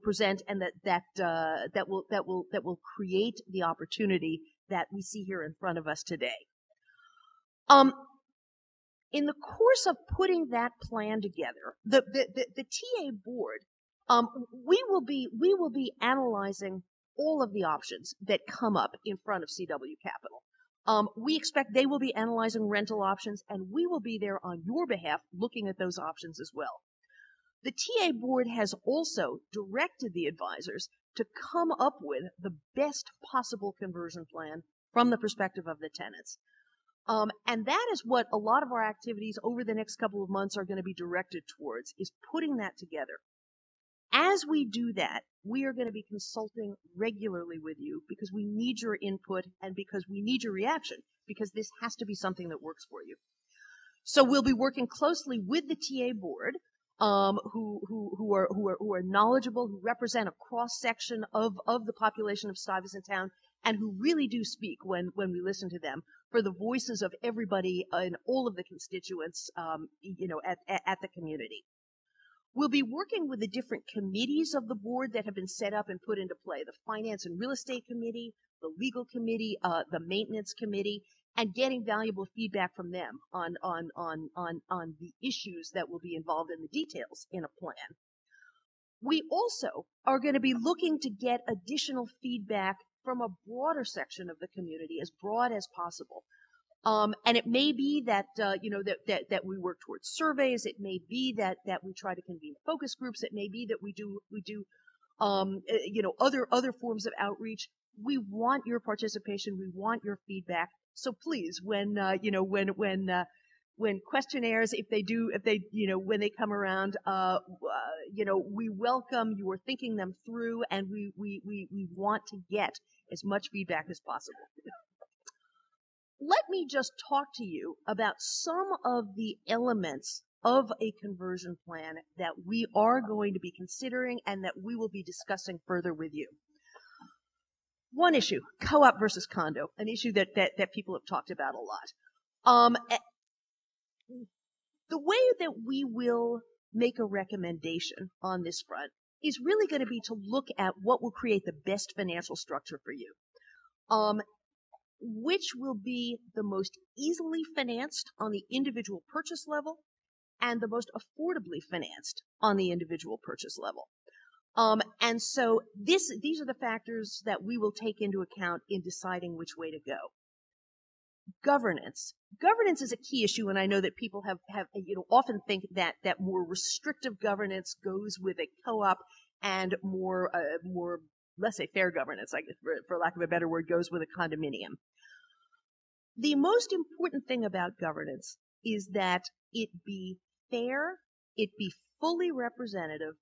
present and that will create the opportunity that we see here in front of us today. In the course of putting that plan together, the TA board, we will be analyzing all of the options that come up in front of CW Capital. We expect they will be analyzing rental options, and we will be there on your behalf looking at those options as well. The TA board has also directed the advisors to come up with the best possible conversion plan from the perspective of the tenants. And that is what a lot of our activities over the next couple of months are going to be directed towards, is putting that together. As we do that, we are going to be consulting regularly with you because we need your input and because we need your reaction, because this has to be something that works for you. So we'll be working closely with the TA board, who are knowledgeable, who represent a cross section of the population of Stuyvesant Town, and who really do speak when we listen to them for the voices of everybody and all of the constituents, at the community. We'll be working with the different committees of the board that have been set up and put into play: the Finance and Real Estate Committee, the Legal Committee, the Maintenance Committee, and getting valuable feedback from them on the issues that will be involved in the details in a plan. We also are going to be looking to get additional feedback from a broader section of the community, as broad as possible. And it may be that, that we work towards surveys. It may be that we try to convene focus groups. It may be that we do other forms of outreach. We want your participation. We want your feedback. So please, when questionnaires, when they come around, we welcome your thinking them through, and we want to get as much feedback as possible. Let me just talk to you about some of the elements of a conversion plan that we are going to be considering and that we will be discussing further with you. One issue, co-op versus condo, an issue that people have talked about a lot. The way that we will make a recommendation on this front is really going to be to look at what will create the best financial structure for you. Which will be the most easily financed on the individual purchase level and the most affordably financed on the individual purchase level. And so these are the factors that we will take into account in deciding which way to go. Governance. Governance is a key issue, and I know that people have often think that more restrictive governance goes with a co-op and more let's say fair governance, I guess, for lack of a better word, goes with a condominium. The most important thing about governance is that it be fair, it be fully representative,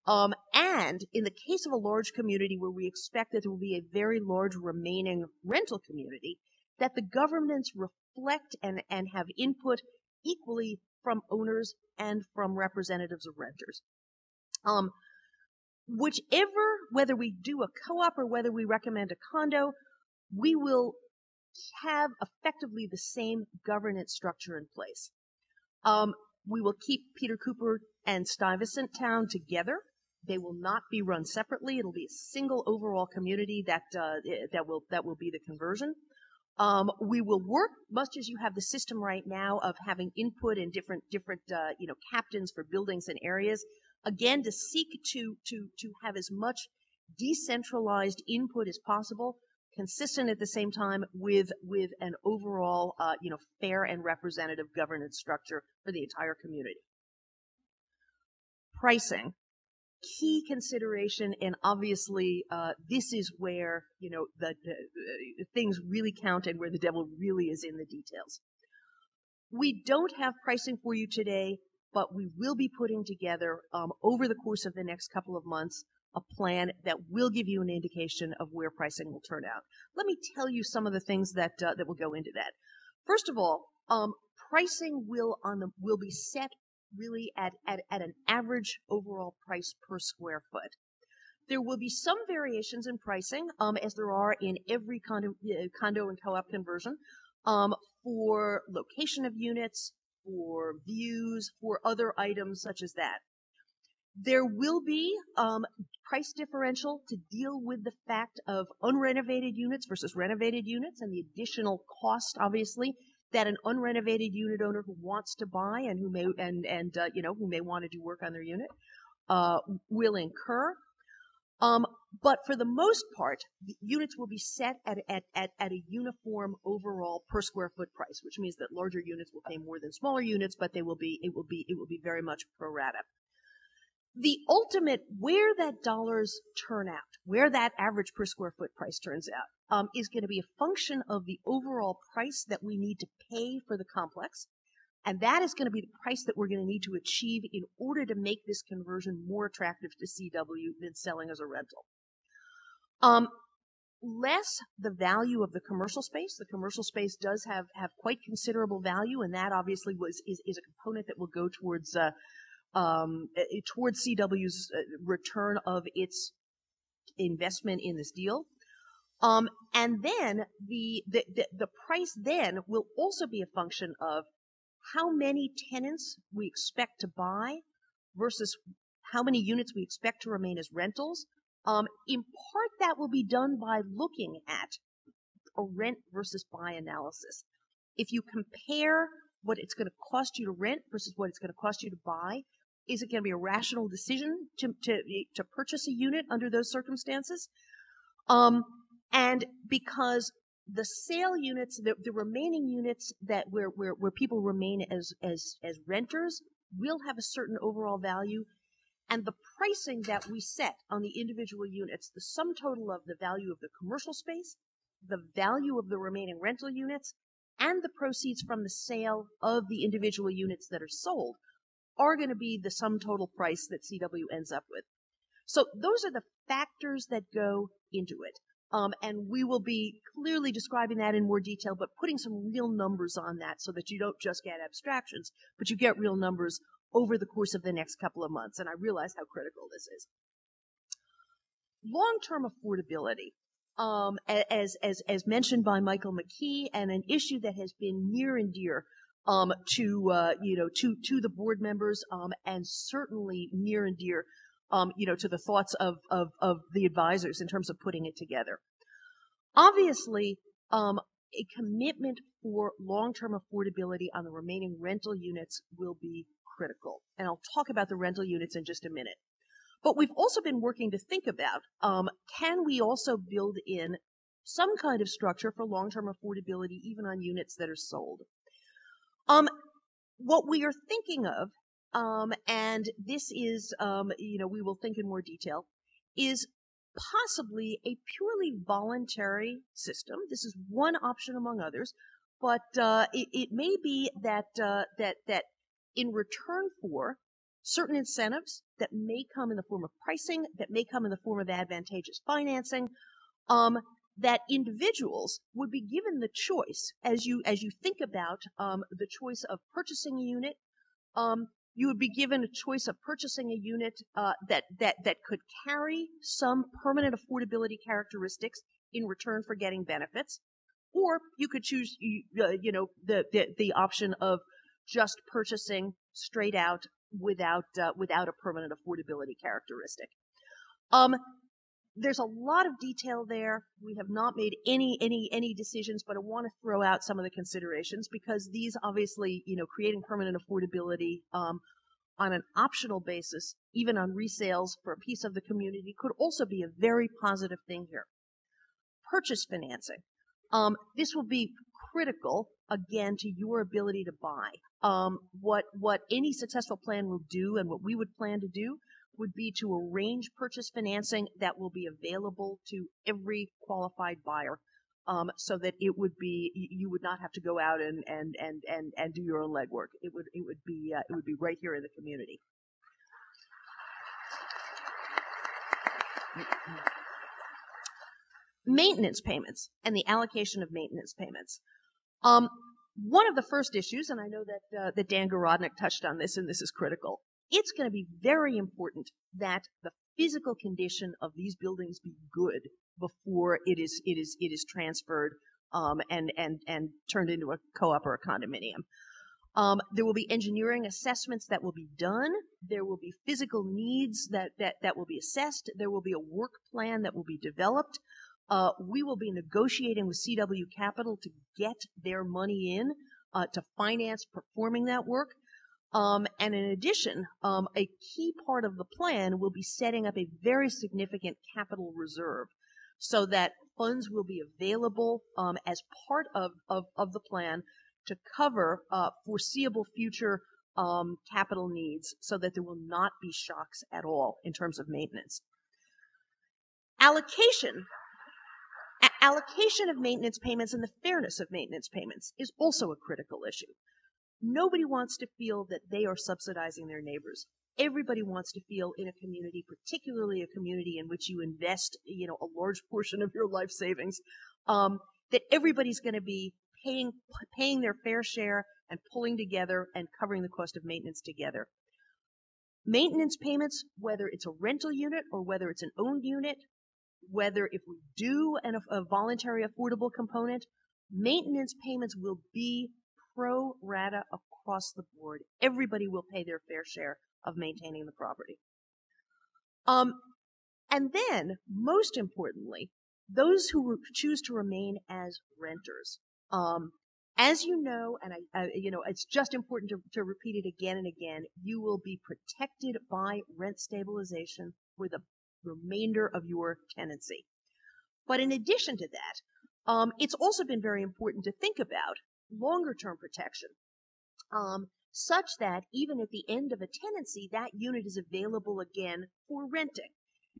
and in the case of a large community where we expect that there will be a very large remaining rental community, that the governance reflect and have input equally from owners and from representatives of renters. Whether we do a co-op or whether we recommend a condo, we will have effectively the same governance structure in place. We will keep Peter Cooper and Stuyvesant Town together. They will not be run separately. It'll be a single overall community that will be the conversion. We will work, much as you have the system right now of having input in different captains for buildings and areas, again, to seek to have as much decentralized input as possible, consistent at the same time with an overall, fair and representative governance structure for the entire community. Pricing. Key consideration, and obviously this is where the things really count and where the devil really is in the details. We don't have pricing for you today, but we will be putting together over the course of the next couple of months a plan that will give you an indication of where pricing will turn out. Let me tell you some of the things that will go into that. First of all, pricing will be set really at an average overall price per square foot. There will be some variations in pricing, as there are in every condo and co-op conversion, for location of units, for views, for other items such as that. There will be price differential to deal with the fact of unrenovated units versus renovated units and the additional cost, obviously, that an unrenovated unit owner who wants to buy and who may who may want to do work on their unit will incur. But for the most part, the units will be set at a uniform overall per square foot price, which means that larger units will pay more than smaller units, but it will be very much pro rata. The ultimate, where that dollars turn out, where that average per square foot price turns out, is going to be a function of the overall price that we need to pay for the complex. And that is going to be the price that we're going to need to achieve in order to make this conversion more attractive to CW than selling as a rental. Less the value of the commercial space. The commercial space does have quite considerable value, and that obviously is a component that will go towards CW's return of its investment in this deal. And then the price then will also be a function of how many tenants we expect to buy versus how many units we expect to remain as rentals. In part, that will be done by looking at a rent versus buy analysis. If you compare what it's going to cost you to rent versus what it's going to cost you to buy, is it going to be a rational decision to purchase a unit under those circumstances? And because the sale units, the remaining units that where people remain as renters will have a certain overall value, and the pricing that we set on the individual units, the sum total of the value of the commercial space, the value of the remaining rental units, and the proceeds from the sale of the individual units that are sold are going to be the sum total price that CW ends up with. So those are the factors that go into it. And we will be clearly describing that in more detail, but putting some real numbers on that so that you don't just get abstractions, but you get real numbers over the course of the next couple of months. And I realize how critical this is. Long-term affordability, as mentioned by Michael McKee, and an issue that has been near and dear to the board members, and certainly near and dear to the thoughts of the advisors in terms of putting it together. Obviously, a commitment for long-term affordability on the remaining rental units will be critical. And I'll talk about the rental units in just a minute. But we've also been working to think about, can we also build in some kind of structure for long-term affordability even on units that are sold? What we are thinking of, and this is, we will think in more detail, is possibly a purely voluntary system. This is one option among others, but it may be that in return for certain incentives that may come in the form of pricing, that may come in the form of advantageous financing, that individuals would be given the choice as you think about the choice of purchasing a unit. You would be given a choice of purchasing a unit that could carry some permanent affordability characteristics in return for getting benefits, or you could choose the option of just purchasing straight out without a permanent affordability characteristic. There's a lot of detail there. We have not made any decisions, but I want to throw out some of the considerations because these obviously, creating permanent affordability on an optional basis, even on resales for a piece of the community, could also be a very positive thing here. Purchase financing. This will be critical, again, to your ability to buy. What any successful plan will do, and what we would plan to do, would be to arrange purchase financing that will be available to every qualified buyer, so that it would be, you would not have to go out and do your own legwork. It would be right here in the community. Maintenance payments and the allocation of maintenance payments. One of the first issues, and I know that Dan Garodnick touched on this, and this is critical. It's going to be very important that the physical condition of these buildings be good before it is transferred and turned into a co-op or a condominium. There will be engineering assessments that will be done. There will be physical needs that will be assessed. There will be a work plan that will be developed. We will be negotiating with CW Capital to get their money in to finance performing that work. And in addition, a key part of the plan will be setting up a very significant capital reserve so that funds will be available as part of the plan to cover foreseeable future capital needs so that there will not be shocks at all in terms of maintenance. Allocation of maintenance payments and the fairness of maintenance payments is also a critical issue. Nobody wants to feel that they are subsidizing their neighbors. Everybody wants to feel in a community, particularly a community in which you invest, a large portion of your life savings, that everybody's going to be paying their fair share and pulling together and covering the cost of maintenance together. Maintenance payments, whether it's a rental unit or whether it's an owned unit, whether if we do a voluntary affordable component, maintenance payments will be pro rata across the board. Everybody will pay their fair share of maintaining the property. And then, most importantly, those who choose to remain as renters. As you know, and it's just important to repeat it again and again, you will be protected by rent stabilization for the remainder of your tenancy. But in addition to that, it's also been very important to think about longer-term protection, such that even at the end of a tenancy, that unit is available again for renting.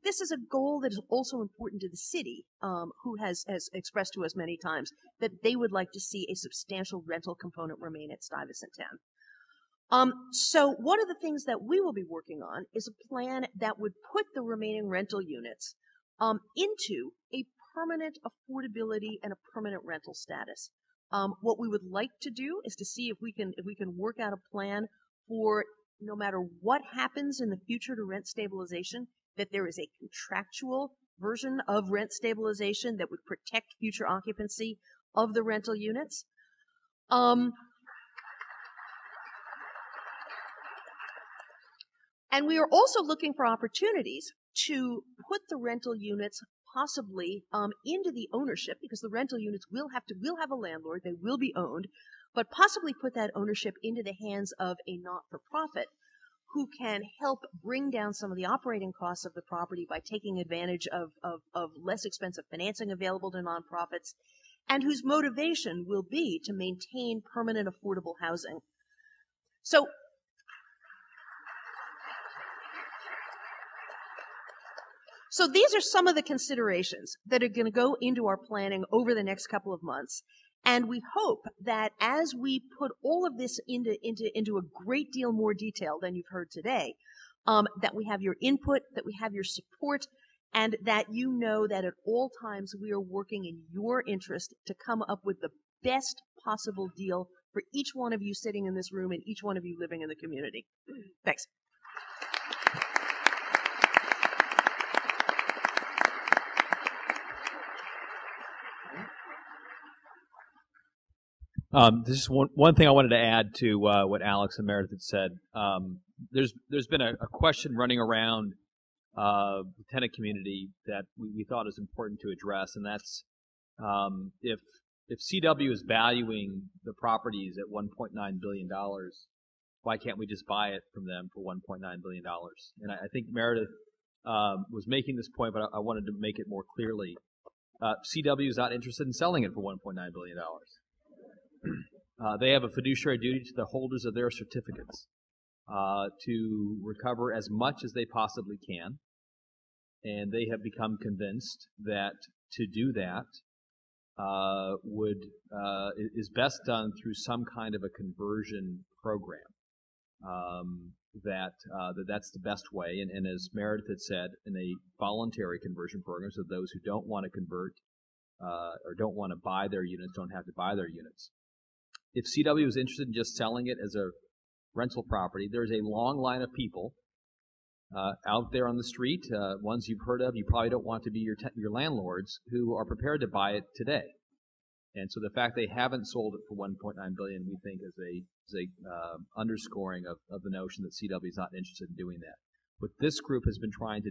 This is a goal that is also important to the city, who has expressed to us many times that they would like to see a substantial rental component remain at Stuyvesant Town. So one of the things that we will be working on is a plan that would put the remaining rental units into a permanent affordability and a permanent rental status. What we would like to do is to see if we can work out a plan for no matter what happens in the future to rent stabilization, that there is a contractual version of rent stabilization that would protect future occupancy of the rental units. And we are also looking for opportunities to put the rental units possibly into the ownership, because the rental units will have a landlord, they will be owned, but possibly put that ownership into the hands of a not-for-profit who can help bring down some of the operating costs of the property by taking advantage of less expensive financing available to nonprofits, and whose motivation will be to maintain permanent affordable housing. So these are some of the considerations that are going to go into our planning over the next couple of months. And we hope that as we put all of this into a great deal more detail than you've heard today, that we have your input, that we have your support, and that you know that at all times we are working in your interest to come up with the best possible deal for each one of you sitting in this room and each one of you living in the community. Thanks. This is one thing I wanted to add to what Alex and Meredith had said. There's been a question running around the tenant community that we thought is important to address, and that's if CW is valuing the properties at $1.9 billion, why can't we just buy it from them for $1.9 billion? And I think Meredith was making this point, but I wanted to make it more clearly. CW is not interested in selling it for $1.9 billion. They have a fiduciary duty to the holders of their certificates to recover as much as they possibly can, and they have become convinced that to do that is best done through some kind of a conversion program. That's the best way, and as Meredith had said, in a voluntary conversion program, so those who don't want to convert or don't want to buy their units don't have to buy their units. If CW is interested in just selling it as a rental property, there's a long line of people out there on the street, ones you've heard of, you probably don't want to be your landlords, who are prepared to buy it today. And so the fact they haven't sold it for $1.9 billion, we think, is a underscoring of the notion that CW is not interested in doing that. What this group has been trying to